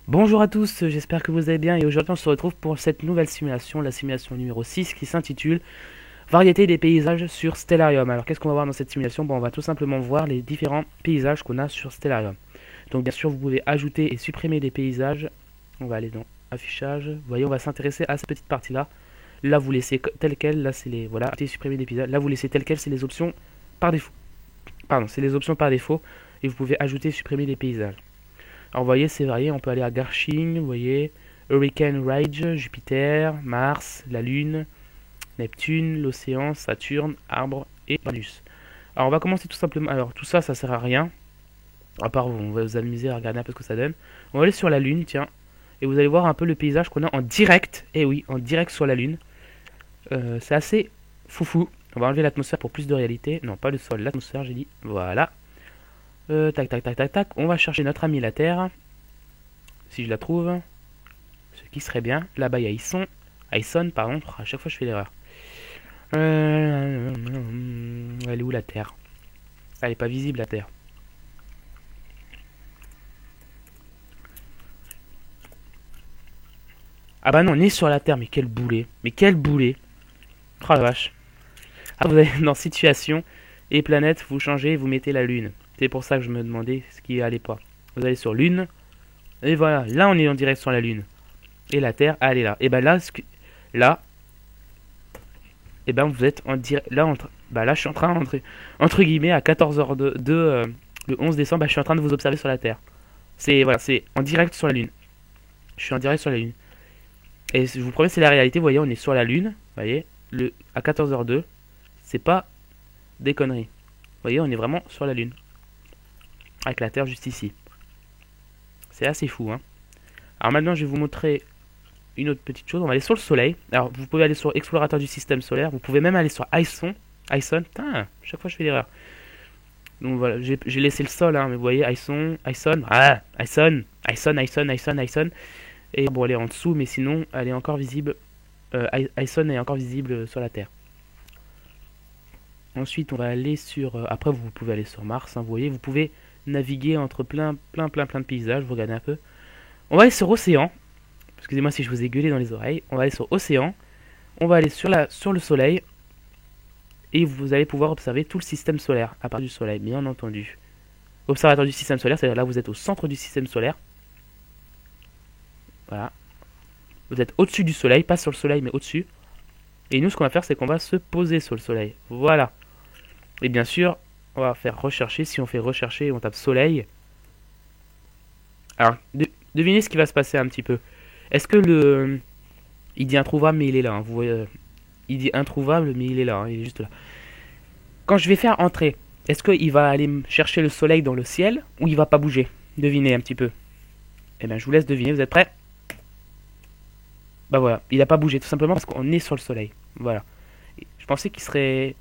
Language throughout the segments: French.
Bonjour à tous, j'espère que vous allez bien et aujourd'hui on se retrouve pour cette nouvelle simulation, la simulation numéro 6 qui s'intitule Variété des paysages sur Stellarium. Alors qu'est-ce qu'on va voir dans cette simulation? Bon, on va tout simplement voir les différents paysages qu'on a sur Stellarium. Donc bien sûr vous pouvez ajouter et supprimer des paysages. On va aller dans affichage, vous voyez on va s'intéresser à cette petite partie là. Là vous laissez tel quel, là c'est les, voilà, ajouter et supprimer des paysages. Là vous laissez tel quel, c'est les options par défaut. Pardon, c'est les options par défaut et vous pouvez ajouter et supprimer des paysages. Alors vous voyez, c'est varié, on peut aller à Garching, vous voyez, Hurricane Ridge, Jupiter, Mars, la Lune, Neptune, l'océan, Saturne, Arbre et Uranus. Alors on va commencer tout simplement, alors tout ça, ça sert à rien, à part on va vous amuser à regarder un peu ce que ça donne. On va aller sur la Lune, tiens, et vous allez voir un peu le paysage qu'on a en direct, et oui, en direct sur la Lune. C'est assez foufou. On va enlever l'atmosphère pour plus de réalité, non pas le sol, l'atmosphère j'ai dit, voilà. Tac tac tac tac tac, on va chercher notre ami la Terre. Si je la trouve, ce qui serait bien. Là-bas, il y a Ison, pardon. À chaque fois, je fais l'erreur. Elle est où la Terre? Elle est pas visible la Terre. Ah bah non, on est sur la Terre. Mais quel boulet. Mais quel boulet. Oh la vache. Ah, vous allez dans Situation et Planète, vous changez, vous mettez la Lune. C'est pour ça que je me demandais ce qui allait pas. Vous allez sur Lune. Et voilà, là on est en direct sur la Lune. Et la Terre, elle est là. Et ben là, là, et ben vous êtes en direct. Là, bah là, je suis en train, entre guillemets, à 14h02, le 11 décembre, bah, je suis en train de vous observer sur la Terre. C'est voilà, c'est en direct sur la Lune. Je suis en direct sur la Lune. Et je vous promets, c'est la réalité. Vous voyez, on est sur la Lune. Vous voyez, à 14h02. C'est pas des conneries. Vous voyez, on est vraiment sur la Lune. Avec la Terre juste ici. C'est assez fou, hein. Alors maintenant, je vais vous montrer une autre petite chose. On va aller sur le Soleil. Alors, vous pouvez aller sur Explorateur du système solaire. Vous pouvez même aller sur Ison. Putain, chaque fois je fais l'erreur. Donc voilà, j'ai laissé le sol, hein, mais vous voyez, Ison. Et bon, elle est en dessous, mais sinon, elle est encore visible. Ison est encore visible sur la Terre. Ensuite, on va aller sur. Après, vous pouvez aller sur Mars. Hein, vous voyez, vous pouvez naviguer entre plein de paysages. Vous regardez un peu. On va aller sur Océan. Excusez-moi si je vous ai gueulé dans les oreilles. On va aller sur Océan. On va aller sur le Soleil. Et vous allez pouvoir observer tout le système solaire à partir du Soleil, bien entendu. Observateur du système solaire, c'est-à-dire là vous êtes au centre du système solaire. Voilà. Vous êtes au-dessus du Soleil, pas sur le Soleil, mais au-dessus. Et nous, ce qu'on va faire, c'est qu'on va se poser sur le Soleil. Voilà. Et bien sûr, on va faire rechercher. Si on fait rechercher, on tape Soleil. Alors, devinez ce qui va se passer un petit peu. Est-ce que il dit introuvable, mais il est là. Hein, vous voyez, il dit introuvable, mais il est là. Hein, il est juste là. Quand je vais faire entrer, est-ce qu'il va aller chercher le soleil dans le ciel ou il va pas bouger? Devinez un petit peu. Eh bien, je vous laisse deviner. Vous êtes prêts? Bah voilà, il a pas bougé tout simplement parce qu'on est sur le soleil. Voilà. Je pensais qu'il serait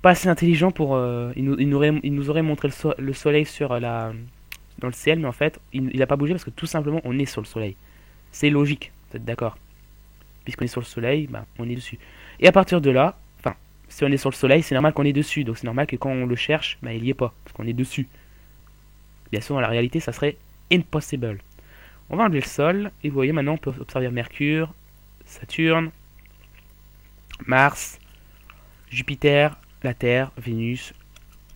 pas assez intelligent pour. Il nous aurait montré le soleil sur dans le ciel, mais en fait, il a pas bougé parce que tout simplement on est sur le soleil. C'est logique, vous êtes d'accord? Puisqu'on est sur le soleil, bah, on est dessus. Et à partir de là, enfin, si on est sur le soleil, c'est normal qu'on est dessus. Donc c'est normal que quand on le cherche, bah, il y est pas, parce qu'on est dessus. Bien sûr, dans la réalité, ça serait impossible. On va enlever le sol, et vous voyez maintenant, on peut observer Mercure, Saturne, Mars, Jupiter, la Terre, Vénus,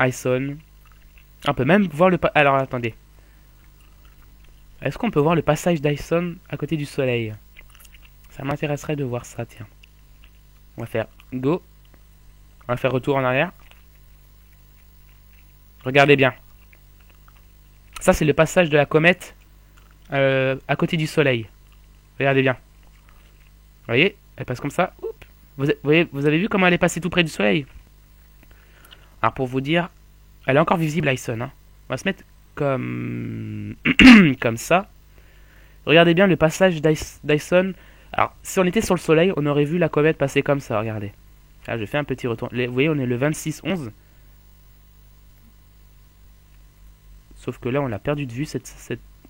Ison. On peut même voir le... Alors attendez. Est-ce qu'on peut voir le passage d'Ison à côté du soleil? Ça m'intéresserait de voir ça, tiens. On va faire Go. On va faire retour en arrière. Regardez bien. Ça, c'est le passage de la comète à côté du soleil. Regardez bien. Vous voyez? Elle passe comme ça. Vous avez vu comment elle est passée tout près du soleil? Alors, pour vous dire, elle est encore visible, Ison. Hein. On va se mettre comme... comme ça. Regardez bien le passage d'Ison. Alors, si on était sur le soleil, on aurait vu la comète passer comme ça, regardez. Là, je fais un petit retour. Vous voyez, on est le 26-11. Sauf que là, on l'a perdu de vue,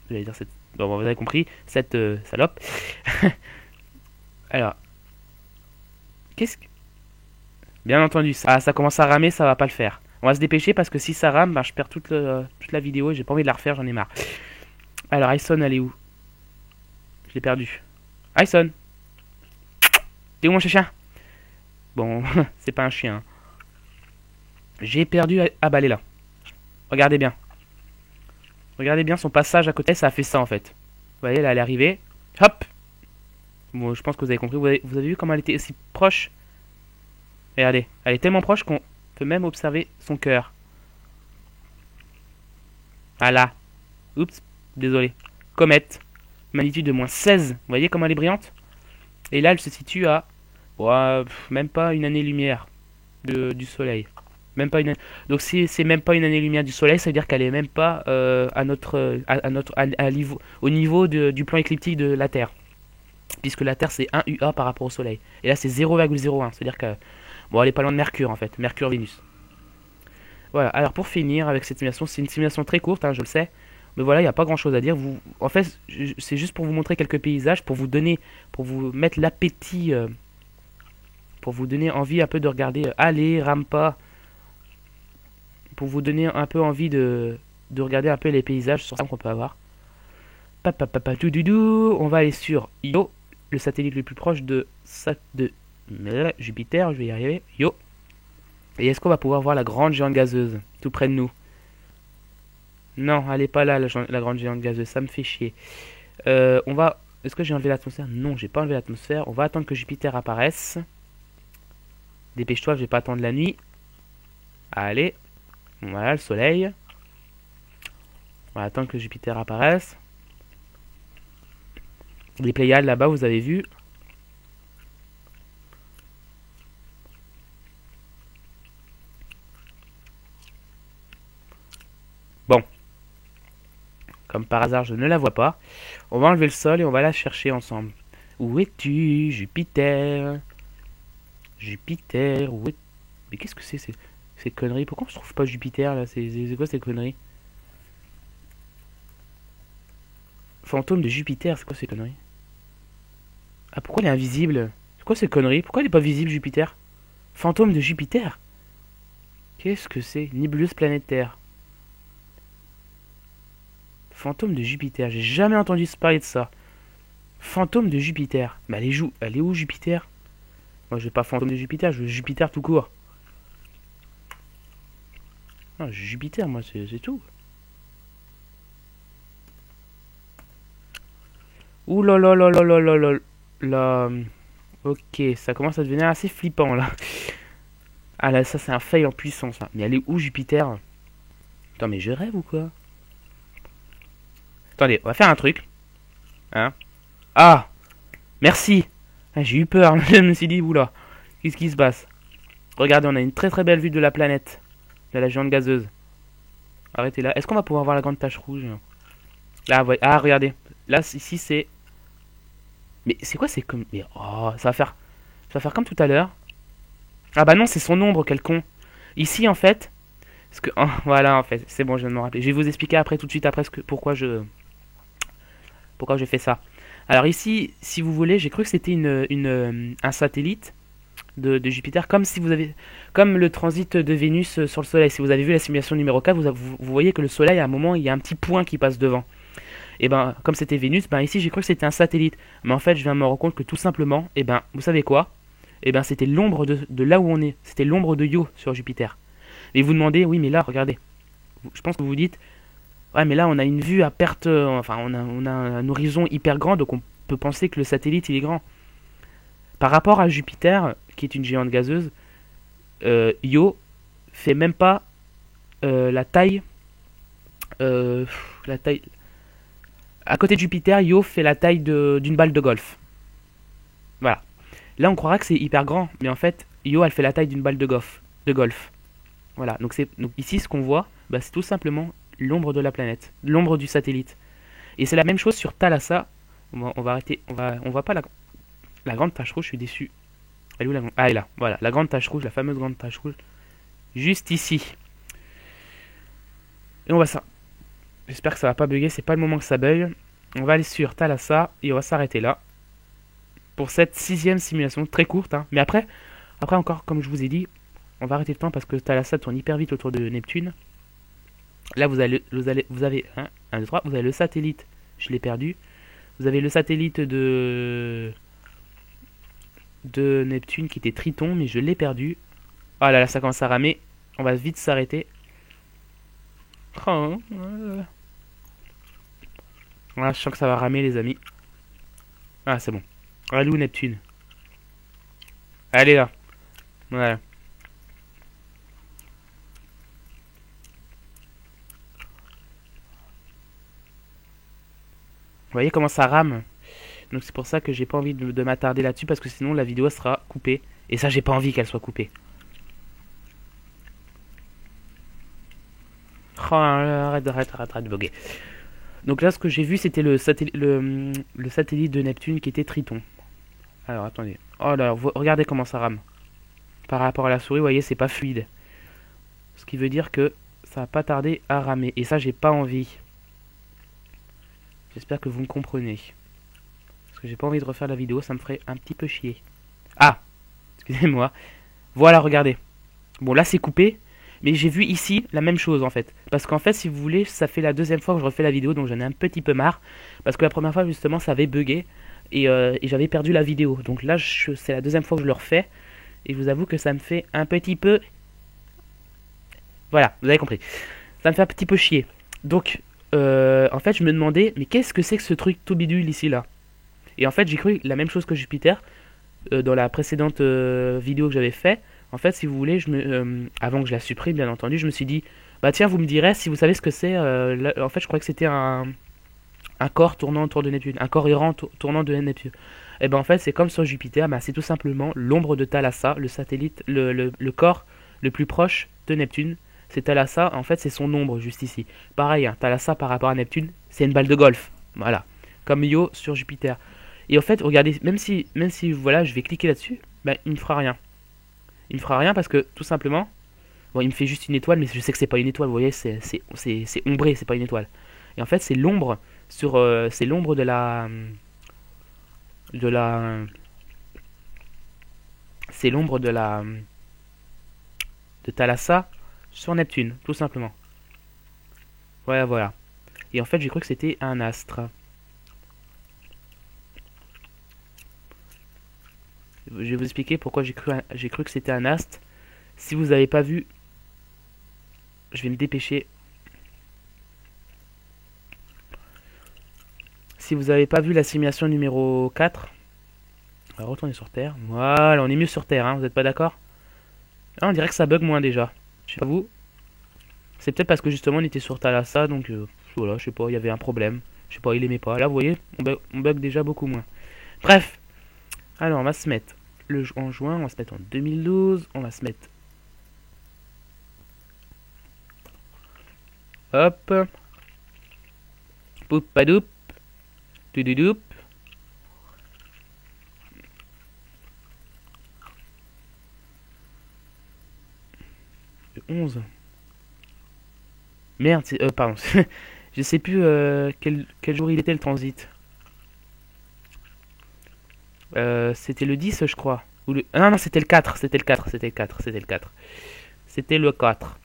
j'allais dire cette... Bon, vous avez compris, cette salope. Alors, qu'est-ce que... Bien entendu, ça commence à ramer, ça va pas le faire. On va se dépêcher parce que si ça rame, ben, je perds toute la vidéo et j'ai pas envie de la refaire, j'en ai marre. Alors, Ison, elle est où? Je l'ai perdu. Ison! T'es où mon chien? Bon, c'est pas un chien. J'ai perdu... Ah bah elle est là. Regardez bien. Regardez bien son passage à côté, ça a fait ça en fait. Vous voyez, là elle est arrivée. Hop! Bon, je pense que vous avez compris. Vous avez vu comment elle était aussi proche? Regardez, elle est tellement proche qu'on peut même observer son cœur. Voilà. Oups, désolé. Comète. Magnitude de -16. Vous voyez comment elle est brillante? Et là, elle se situe à... même pas une année-lumière du soleil. Même pas une... Donc si c'est même pas une année-lumière du soleil, ça veut dire qu'elle est même pas au niveau du plan écliptique de la Terre. Puisque la Terre c'est 1 UA par rapport au soleil. Et là c'est 0,01. C'est-à-dire que... Bon, elle est pas loin de Mercure en fait. Mercure-Vénus. Voilà, alors pour finir avec cette simulation, c'est une simulation très courte, hein, je le sais. Mais voilà, il n'y a pas grand chose à dire. En fait, c'est juste pour vous montrer quelques paysages, pour vous mettre l'appétit, pour vous donner envie un peu de regarder Allez, Rampa, pour vous donner un peu envie de regarder un peu les paysages sur ça qu'on peut avoir. On va aller sur Io, le satellite le plus proche de Jupiter, je vais y arriver. Io. Et est-ce qu'on va pouvoir voir la grande géante gazeuse tout près de nous? Non, elle est pas là, la grande géante gazeuse, ça me fait chier. On va... Est-ce que j'ai enlevé l'atmosphère? Non, j'ai pas enlevé l'atmosphère. On va attendre que Jupiter apparaisse. Dépêche-toi, je vais pas attendre la nuit. Allez. Voilà, le soleil. On va attendre que Jupiter apparaisse. Les Pléiades là-bas, vous avez vu. Bon. Comme par hasard, je ne la vois pas. On va enlever le sol et on va la chercher ensemble. Où es-tu, Jupiter? Jupiter, où es... Mais qu'est-ce que c'est ces conneries? Pourquoi je trouve pas Jupiter là? C'est quoi ces conneries? Fantôme de Jupiter, c'est quoi ces conneries? Ah, pourquoi il est invisible? C'est quoi ces conneries? Pourquoi il est pas visible Jupiter? Fantôme de Jupiter? Qu'est-ce que c'est? Nébuleuse planétaire. Fantôme de Jupiter, j'ai jamais entendu parler de ça. Fantôme de Jupiter. Mais elle est où Jupiter? Moi je veux pas fantôme de Jupiter, je veux Jupiter tout court. Non, Jupiter, moi c'est tout. Ouh là là là là là là là là. Ok, ça commence à devenir assez flippant là. Ah là, ça c'est un fail en puissance là. Mais elle est où Jupiter? Attends, mais je rêve ou quoi? Attendez, on va faire un truc. Hein? Ah! Merci! Ah, j'ai eu peur, je me suis dit, oula, qu'est-ce qui se passe? Regardez, on a une très très belle vue de la planète. De la géante gazeuse. Arrêtez là. Est-ce qu'on va pouvoir voir la grande tache rouge? Là, ouais. Ah, regardez. Là, ici, c'est... Mais c'est quoi, c'est comme... Mais, oh, ça va faire comme tout à l'heure. Ah bah non, c'est son ombre, quel con. Ici, en fait... Parce que... oh, voilà, en fait. C'est bon, je viens de me rappeler. Je vais vous expliquer après, tout de suite après, pourquoi je fais ça. Alors ici, si vous voulez, j'ai cru que c'était un satellite de Jupiter, comme le transit de Vénus sur le Soleil. Si vous avez vu la simulation numéro 4, vous voyez que le Soleil, à un moment, il y a un petit point qui passe devant. Et ben, comme c'était Vénus, ben ici j'ai cru que c'était un satellite. Mais en fait, je viens de me rendre compte que tout simplement, et ben, vous savez quoi? Et ben, c'était l'ombre de là où on est. C'était l'ombre de Io sur Jupiter. Et vous demandez, oui, mais là, regardez. Je pense que vous vous dites, ouais, mais là, on a une vue à perte, enfin, on a un horizon hyper grand, donc on peut penser que le satellite, il est grand. Par rapport à Jupiter, qui est une géante gazeuse, Io fait même pas la taille. La taille. À côté de Jupiter, Io fait la taille d'une balle de golf. Voilà. Là, on croirait que c'est hyper grand, mais en fait, Io, elle fait la taille d'une balle de golf. Voilà. Donc ici, ce qu'on voit, bah, c'est tout simplement l'ombre de la planète, l'ombre du satellite. Et c'est la même chose sur Thalassa. On va arrêter. On voit pas la grande tache rouge. Je suis déçu. Elle est où la grande... Ah, elle est là. Voilà, la grande tache rouge, la fameuse grande tache rouge, juste ici. Et on va ça. J'espère que ça va pas bugger. C'est pas le moment que ça bug. On va aller sur Thalassa et on va s'arrêter là pour cette 6e simulation très courte. Hein. Mais après encore, comme je vous ai dit, on va arrêter le temps parce que Thalassa tourne hyper vite autour de Neptune. Là, vous avez 1, 2, 3, vous avez le satellite je l'ai perdu. Vous avez le satellite de Neptune qui était Triton, mais je l'ai perdu. Ah là là, ça commence à ramer. On va vite s'arrêter. Oh, voilà, je sens que ça va ramer, les amis. Ah, c'est bon. Allez où Neptune? Allez là. Voilà. Vous voyez comment ça rame? Donc c'est pour ça que j'ai pas envie de m'attarder là-dessus parce que sinon la vidéo sera coupée. Et ça, j'ai pas envie qu'elle soit coupée. Oh, arrête de bugger. Donc là, ce que j'ai vu, c'était le satellite de Neptune qui était Triton. Alors, attendez. Oh là, regardez comment ça rame. Par rapport à la souris, vous voyez, c'est pas fluide. Ce qui veut dire que ça va pas tarder à ramer. Et ça, j'ai pas envie. J'espère que vous me comprenez. Parce que j'ai pas envie de refaire la vidéo, ça me ferait un petit peu chier. Ah! Excusez-moi. Voilà, regardez. Bon, là, c'est coupé. Mais j'ai vu ici la même chose en fait. Parce qu'en fait, si vous voulez, ça fait la deuxième fois que je refais la vidéo, donc j'en ai un petit peu marre. Parce que la première fois, justement, ça avait bugué. Et j'avais perdu la vidéo. Donc là, c'est la deuxième fois que je le refais. Et je vous avoue que ça me fait un petit peu... Voilà, vous avez compris. Ça me fait un petit peu chier. Donc, en fait, je me demandais, mais qu'est-ce que c'est que ce truc tout bidule ici, là? Et en fait, j'ai cru la même chose que Jupiter. Dans la précédente vidéo que j'avais fait, en fait, si vous voulez, avant que je la supprime, bien entendu, je me suis dit, bah tiens, vous me direz si vous savez ce que c'est. En fait, je crois que c'était un corps tournant autour de Neptune, un corps errant tournant de Neptune. Et ben en fait, c'est comme sur Jupiter, bah, c'est tout simplement l'ombre de Thalassa, le satellite, le corps le plus proche de Neptune. C'est Thalassa, en fait, c'est son ombre juste ici. Pareil, hein, Thalassa par rapport à Neptune, c'est une balle de golf. Voilà, comme Io sur Jupiter. Et en fait, regardez, même si voilà, je vais cliquer là-dessus, ben, il me fera rien. Il me fera rien parce que tout simplement, bon, il me fait juste une étoile, mais je sais que c'est pas une étoile. Vous voyez, c'est ombré, c'est pas une étoile. Et en fait, c'est l'ombre c'est l'ombre de la, c'est l'ombre de Thalassa sur Neptune, tout simplement. Voilà, voilà. Et en fait, j'ai cru que c'était un astre. Je vais vous expliquer pourquoi j'ai cru que c'était un astre. Si vous n'avez pas vu, je vais me dépêcher. Si vous n'avez pas vu la simulation numéro 4, on va retourner sur Terre. Voilà, on est mieux sur Terre, hein, vous n'êtes pas d'accord? Ah, on dirait que ça bug moins déjà. Je sais pas vous. C'est peut-être parce que justement on était sur Thalassa, donc voilà, je sais pas, il y avait un problème. Je sais pas, il aimait pas. Là, vous voyez, on bug déjà beaucoup moins. Bref, alors on va se mettre en juin, on va se mettre en 2012, on va se mettre... Hop. Poupadoup. Doudoup. Le 11. Merde, pardon. Je sais plus quel jour il était le transit. C'était le 10, je crois. Ah non, non, c'était le 4. C'était le 4. C'était le 4. C'était le 4. C'était le 4.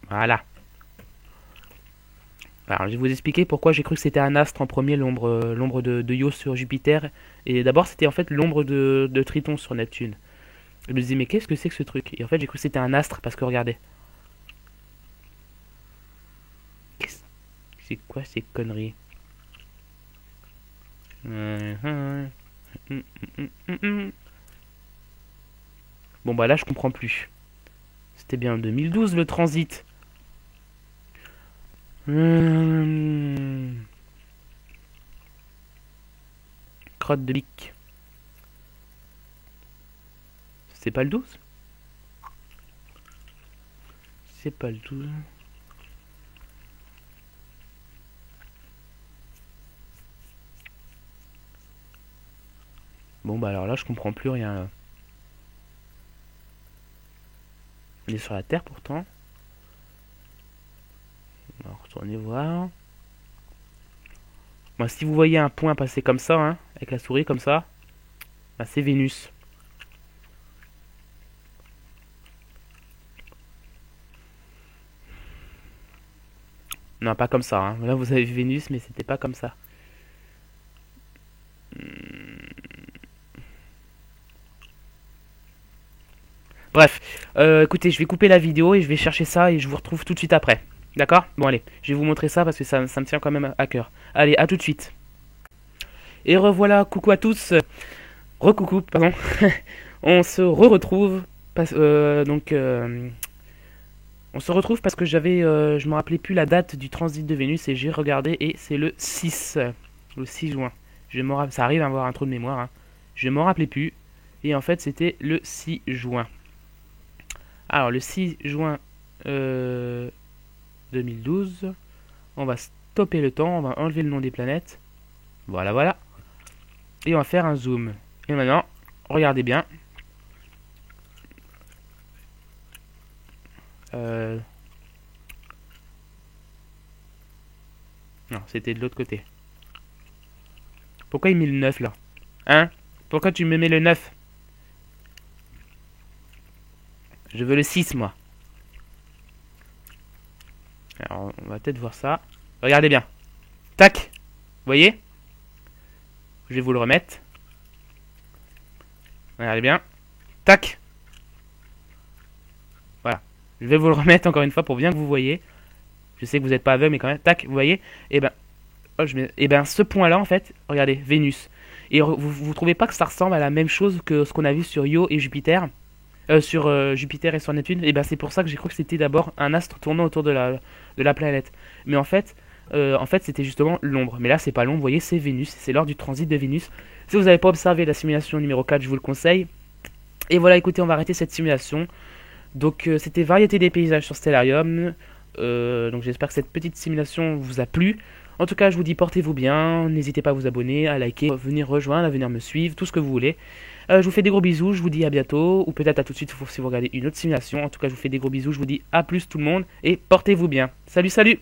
Voilà. Alors, je vais vous expliquer pourquoi j'ai cru que c'était un astre en premier, l'ombre de Io sur Jupiter. Et d'abord, c'était en fait l'ombre de Triton sur Neptune. Je me disais, mais qu'est-ce que c'est que ce truc? Et en fait, j'ai cru que c'était un astre parce que regardez. C'est quoi ces conneries? Bon, bah là, je comprends plus. C'était bien en 2012 le transit. Crotte de bique. C'est pas le 12? C'est pas le 12. Bon bah alors là je comprends plus rien là. On est sur la Terre pourtant. On va retourner voir. Bon, si vous voyez un point passer comme ça, hein, avec la souris comme ça, bah, c'est Vénus. Non, pas comme ça, hein. Là, vous avez vu Vénus, mais c'était pas comme ça. Bref, écoutez, je vais couper la vidéo et je vais chercher ça et je vous retrouve tout de suite après. D'accord? Bon, allez, je vais vous montrer ça parce que ça me tient quand même à cœur. Allez, à tout de suite. Et revoilà, coucou à tous. Recoucou, pardon. On se retrouve on se retrouve parce que je me rappelais plus la date du transit de Vénus et j'ai regardé et c'est le 6, le 6 juin. Ça arrive à avoir un trou de mémoire, hein. Je m'en rappelais plus et en fait c'était le 6 juin. Alors le 6 juin 2012, on va stopper le temps, on va enlever le nom des planètes. Voilà, voilà. Et on va faire un zoom. Et maintenant, regardez bien. Non, c'était de l'autre côté. Pourquoi il met le 9 là? Hein? Pourquoi tu me mets le 9? Je veux le 6 moi. Alors, on va peut-être voir ça. Regardez bien. Tac. Vous voyez? Je vais vous le remettre. Regardez bien. Tac. Voilà. Je vais vous le remettre encore une fois pour bien que vous voyez. Je sais que vous n'êtes pas aveugle, mais quand même. Tac, vous voyez? Et ben, ce point-là, en fait, regardez, Vénus. Et vous trouvez pas que ça ressemble à la même chose que ce qu'on a vu sur Io et Jupiter? Sur Jupiter et sur Neptune? Et ben c'est pour ça que j'ai cru que c'était d'abord un astre tournant autour de la planète. Mais en fait, c'était justement l'ombre. Mais là, c'est pas l'ombre, vous voyez, c'est Vénus. C'est lors du transit de Vénus. Si vous n'avez pas observé la simulation numéro 4, je vous le conseille. Et voilà, écoutez, on va arrêter cette simulation. Donc, c'était variété des paysages sur Stellarium. Donc, j'espère que cette petite simulation vous a plu. En tout cas, je vous dis portez-vous bien. N'hésitez pas à vous abonner, à liker, à venir rejoindre, à venir me suivre, tout ce que vous voulez. Je vous fais des gros bisous. Je vous dis à bientôt. Ou peut-être à tout de suite si vous regardez une autre simulation. En tout cas, je vous fais des gros bisous. Je vous dis à plus tout le monde. Et portez-vous bien. Salut, salut!